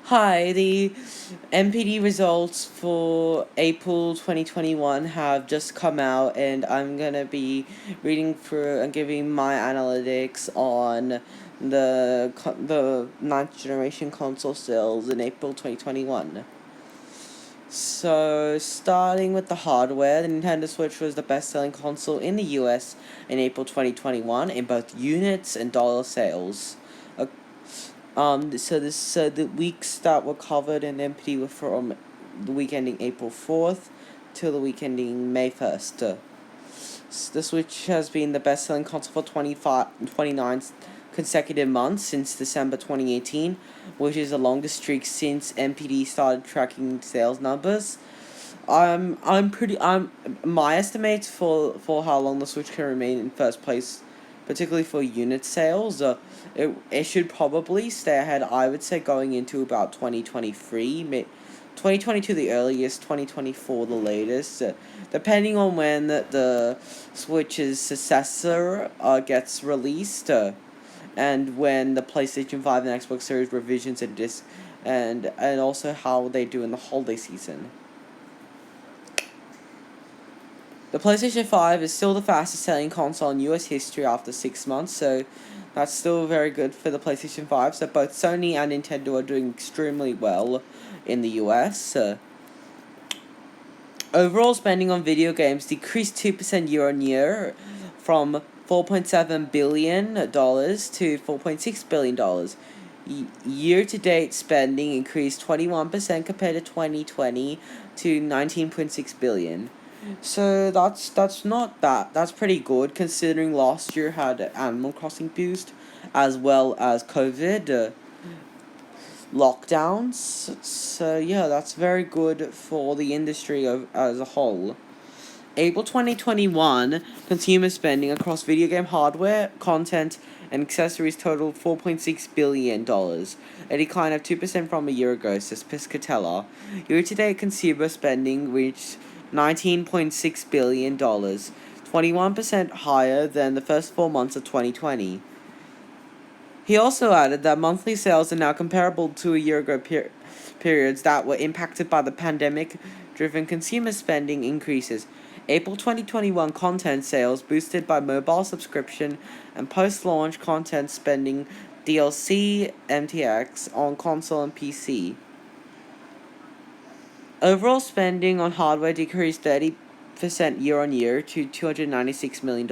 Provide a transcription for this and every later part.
Hi, the NPD results for April 2021 have just come out, and I'm gonna be reading through and giving my analytics on the ninth generation console sales in April 2021. So, starting with the hardware, the Nintendo Switch was the best-selling console in the US in April 2021 in both units and dollar sales. So the weeks that were covered in MPD were from the week ending April 4th till the week ending May 1st. The Switch has been the best-selling console for 29 consecutive months since December 2018, which is the longest streak since MPD started tracking sales numbers. My estimates for how long the Switch can remain in first place, particularly for unit sales, it should probably stay ahead. I would say going into about 2023, 2022 the earliest, 2024 the latest, depending on when the Switch's successor gets released, and when the PlayStation 5 and Xbox Series revisions and also how they do in the holiday season. The PlayStation 5 is still the fastest selling console in US history after 6 months, so that's still very good for the PlayStation 5. So both Sony and Nintendo are doing extremely well in the US. Overall spending on video games decreased 2% year on year from $4.7 billion to $4.6 billion. Year-to-date spending increased 21% compared to 2020 to $19.6 billion. So that's pretty good considering last year had Animal Crossing boost as well as COVID lockdowns. So yeah, that's very good for the industry as a whole. April 2021 consumer spending across video game hardware, content, and accessories totaled $4.6 billion, a decline of 2% from a year ago, says Piscatella. Year-to-date consumer spending reached $19.6 billion, 21% higher than the first 4 months of 2020. He also added that monthly sales are now comparable to a year ago periods that were impacted by the pandemic-driven consumer spending increases. April 2021 content sales boosted by mobile subscription and post-launch content spending DLC MTX on console and PC. Overall spending on hardware decreased 30% year on year to $296 million.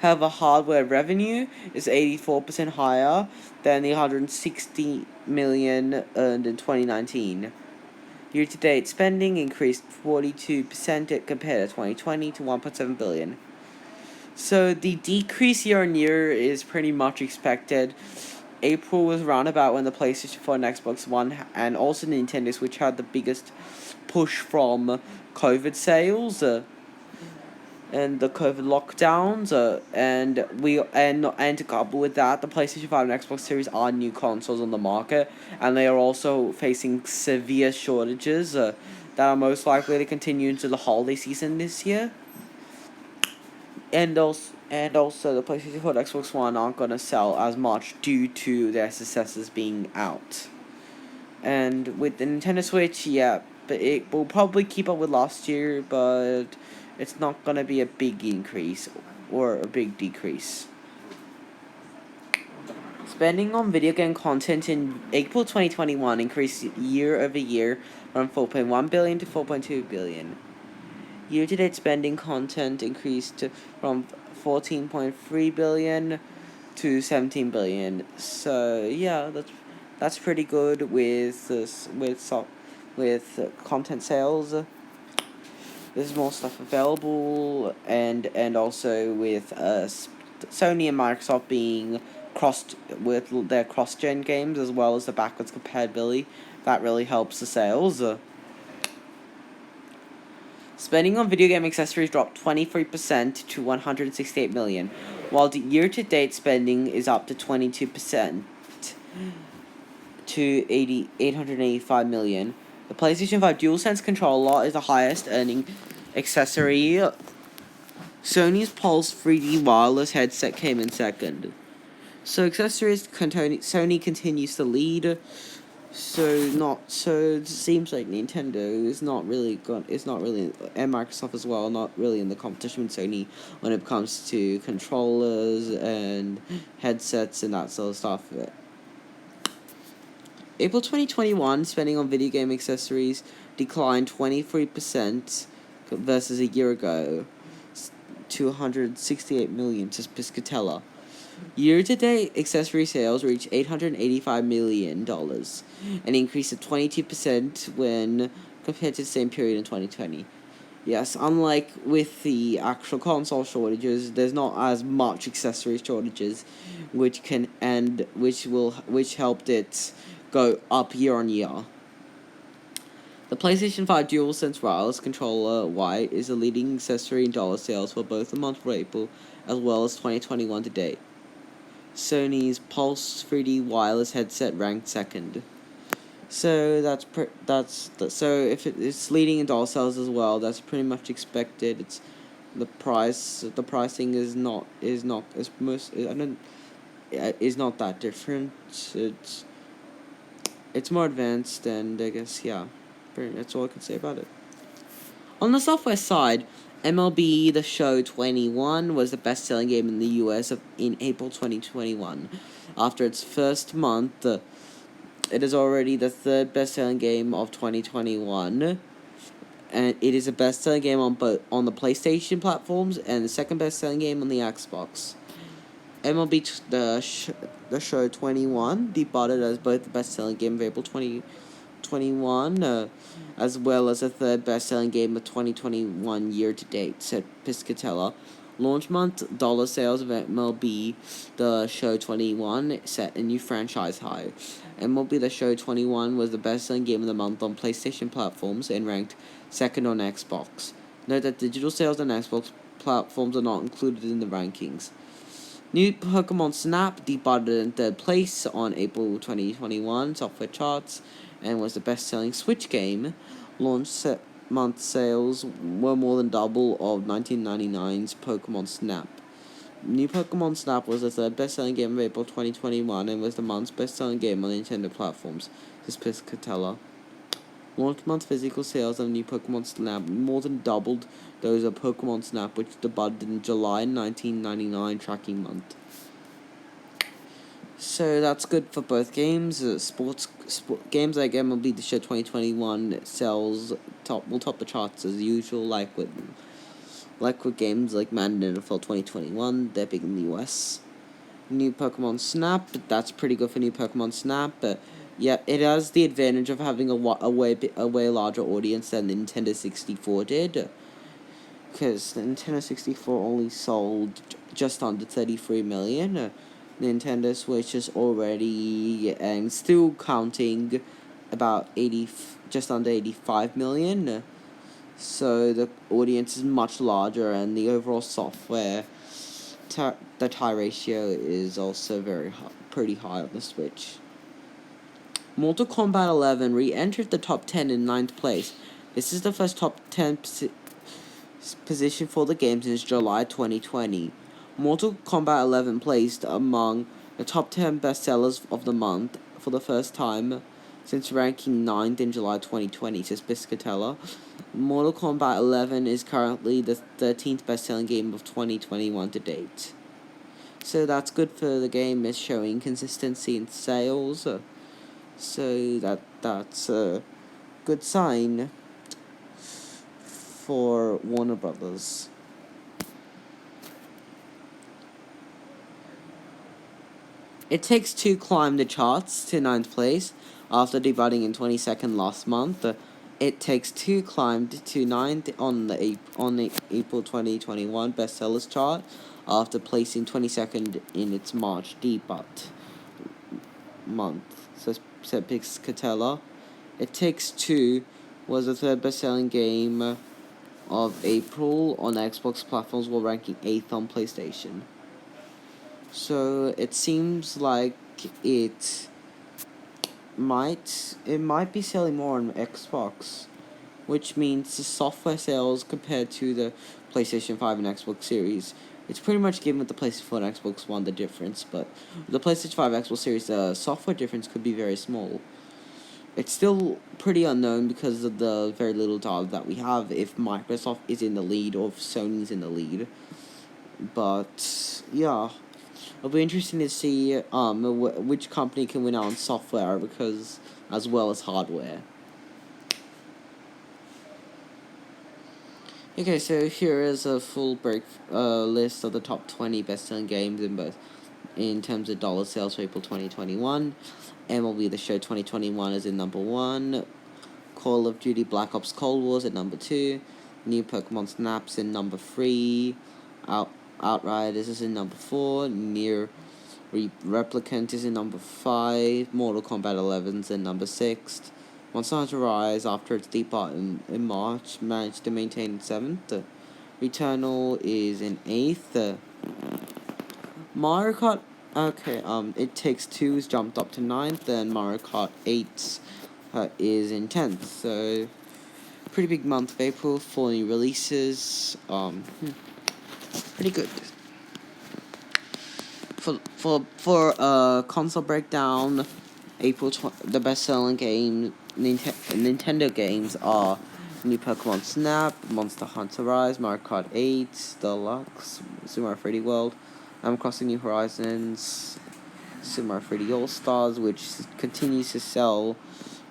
However, hardware revenue is 84% higher than the $160 million earned in 2019. Year-to-date spending increased 42% compared to 2020 to $1.7 billion. So the decrease year on year is pretty much expected. April was roundabout when the PlayStation 4 and Xbox One and also Nintendo Switch had the biggest push from COVID sales and the COVID lockdowns, and to couple with that, the PlayStation 5 and Xbox Series are new consoles on the market, and they are also facing severe shortages that are most likely to continue into the holiday season this year. And also the PlayStation 4 and Xbox One aren't gonna sell as much due to their successors being out. And with the Nintendo Switch, yeah, but it will probably keep up with last year, but it's not gonna be a big increase or a big decrease. Spending on video game content in April 2021 increased year over year from $4.1 billion to $4.2 billion. Year-to-date spending content increased from $14.3 billion to $17 billion. So yeah, that's pretty good with content sales. There's more stuff available, and also with Sony and Microsoft being crossed with their cross-gen games as well as the backwards compatibility, that really helps the sales. Spending on video game accessories dropped 23% to $168 million, while the year-to-date spending is up to 22% to $885 million. The PlayStation 5 DualSense controller is the highest earning accessory. Sony's Pulse 3D wireless headset came in second. So accessories, Sony continues to lead. So it seems like Nintendo is not really and Microsoft as well, not really in the competition with Sony when it comes to controllers and headsets and that sort of stuff. April 2021 spending on video game accessories declined 23% versus a year ago to 168 million, says Piscatella. Year-to-date accessory sales reached $885 million, an increase of 22% when compared to the same period in 2020. Yes, unlike with the actual console shortages, there's not as much accessory shortages, which helped it go up year on year. The PlayStation 5 DualSense wireless controller Y is a leading accessory in dollar sales for both the month of April as well as 2021 to date. Sony's Pulse 3D wireless headset ranked second. So so if it's leading in dollar sales as well, that's pretty much expected. It's the pricing is not as most I don't is not that different. It's more advanced, and I guess that's all I can say about it. On the software side, MLB The Show 21 was the best-selling game in the US in April 2021. After its first month, it is already the third best-selling game of 2021, and it is a best-selling game on the PlayStation platforms and the second best-selling game on the Xbox. MLB The Show 21 debuted as both the best-selling game of April 2021, as well as the third best-selling game of 2021 year-to-date, said Piscatella. Launch month dollar sales of MLB The Show 21 set a new franchise high. MLB The Show 21 was the best-selling game of the month on PlayStation platforms and ranked second on Xbox. Note that digital sales on Xbox platforms are not included in the rankings. New Pokemon Snap debuted in third place on April 2021 software charts and was the best-selling Switch game. Launch month sales were more than double of 1999's Pokemon Snap. New Pokemon Snap was the third best-selling game of April 2021 and was the month's best-selling game on Nintendo platforms, says Piscatella. Launch month physical sales of New Pokemon Snap more than doubled those of Pokemon Snap, which debuted in July 1999 tracking month. So that's good for both games. Sports games like MLB The Show 2021 will top the charts as usual, like with games like Madden NFL 2021. They're big in the US. New Pokemon Snap, that's pretty good for New Pokemon Snap, but yeah, it has the advantage of having a way larger audience than the Nintendo 64 did, because the Nintendo 64 only sold just under 33 million. Nintendo Switch is already and still counting about just under 85 million. So the audience is much larger, and the overall software the tie ratio is also pretty high on the Switch. Mortal Kombat 11 re-entered the top 10 in 9th place. This is the first top 10 position for the game since July 2020. Mortal Kombat 11 placed among the top 10 bestsellers of the month for the first time since ranking 9th in July 2020, says Piscatella. Mortal Kombat 11 is currently the 13th best-selling game of 2021 to date. So that's good for the game. It's showing consistency in sales. So that's a good sign for Warner Brothers. It Takes Two climbed the charts to 9th place after debuting in 22nd last month. It Takes Two climbed to 9th on the April 2021 bestsellers chart after placing 22nd in its March debut month, said Piscatella. It Takes Two was the third best-selling game of April on Xbox platforms while ranking 8th on PlayStation. So it seems like it might be selling more on Xbox, which means the software sales compared to the PlayStation 5 and Xbox Series, it's pretty much given with the PlayStation 4 and Xbox One the difference, but the PlayStation 5 Xbox Series, the software difference could be very small. It's still pretty unknown because of the very little data that we have if Microsoft is in the lead or if Sony's in the lead. But yeah, it'll be interesting to see which company can win out on software because as well as hardware. Okay, so here is a full list of the top 20 best-selling games in terms of dollar sales for April 2021. MLB The Show 2021 is in number 1. Call of Duty Black Ops Cold Wars at number 2. New Pokemon Snaps in number 3. Outriders is in number 4. Near Replicant is in number 5. Mortal Kombat 11 is in number 6. Monster Hunter Rise, after its debut in March, managed to maintain 7th. Returnal is in 8th. Mario Kart, It Takes Two is jumped up to 9th, and Mario Kart 8 is in 10th. So, pretty big month of April, 4 new releases. Pretty good. For console breakdown, the best-selling game Nintendo games are New Pokemon Snap, Monster Hunter Rise, Mario Kart 8 Deluxe, Super Mario 3D World, Animal Crossing New Horizons, Super Mario 3D All Stars, which continues to sell,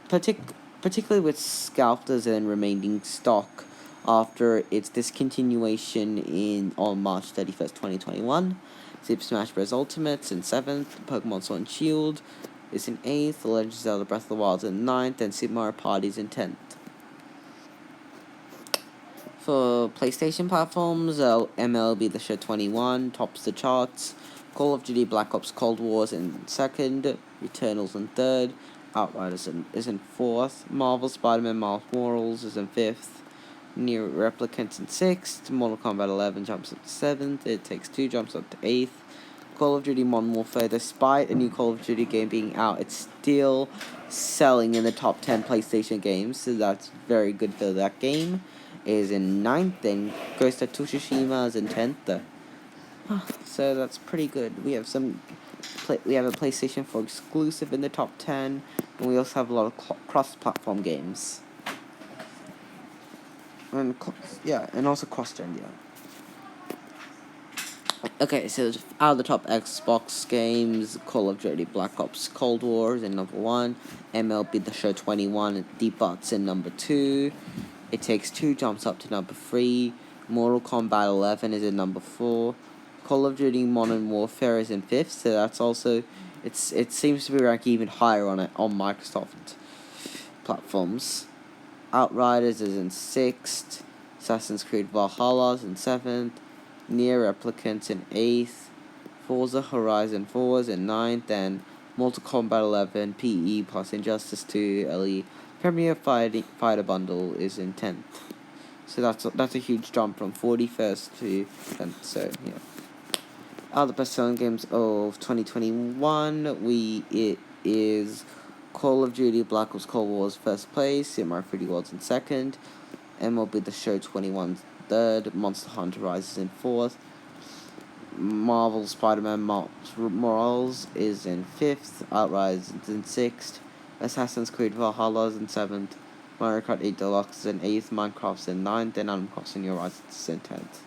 particularly with scalpers and remaining stock after its discontinuation on March 31st, 2021. Super Smash Bros. Ultimate's in 7th, Pokemon Sword and Shield is in 8th, The Legend of Zelda Breath of the Wild is in 9th, and Super Mario Party is in 10th. For PlayStation platforms, MLB The Show 21 tops the charts, Call of Duty Black Ops Cold Wars in 2nd, Returnals in 3rd, Outriders is in 4th, Marvel Spider-Man Miles Morales is in 5th, Near Replicants in 6th, Mortal Kombat 11 jumps up to 7th, It Takes Two jumps up to 8th, Call of Duty Modern Warfare, despite a new Call of Duty game being out, it's still selling in the top 10 PlayStation games, so that's very good for that game. It is in 9th, and Ghost of Tsushima is in 10th. So that's pretty good. We have we have a PlayStation 4 exclusive in the top 10, and we also have a lot of cross-platform games. And also cross-gen, yeah. Okay, so out of the top Xbox games, Call of Duty Black Ops Cold War is in number 1, MLB The Show 21 debuts in number 2, It Takes Two jumps up to number 3, Mortal Kombat 11 is in number 4, Call of Duty Modern Warfare is in 5th, so that's also, it seems to be ranked even higher on Microsoft platforms. Outriders is in 6th, Assassin's Creed Valhalla is in 7th, Near Replicants in 8th, Forza Horizon 4 is in 9th, and Mortal Kombat 11 PE plus Injustice 2 LE Premier Fighter Bundle is in 10th. So that's a huge jump from 41st to 10th, so yeah. Other best-selling games of 2021, it is Call of Duty Black Ops Cold Wars first place, Super Mario 3D World's in 2nd, MLB The Show 21 3rd, Monster Hunter Rise is in 4th, Marvel Spider-Man Miles Morales is in 5th, Outriders is in 6th, Assassin's Creed Valhalla is in 7th, Mario Kart 8 Deluxe is in 8th, Minecraft's in 9th, and Animal Crossing New Horizons is in 10th.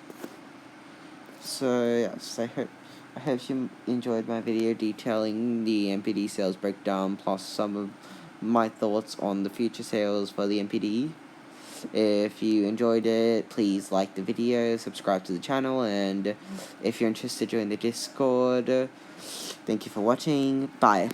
So yes, I hope you enjoyed my video detailing the NPD sales breakdown, plus some of my thoughts on the future sales for the NPD. If you enjoyed it, please like the video, subscribe to the channel, and if you're interested, join the Discord. Thank you for watching. Bye.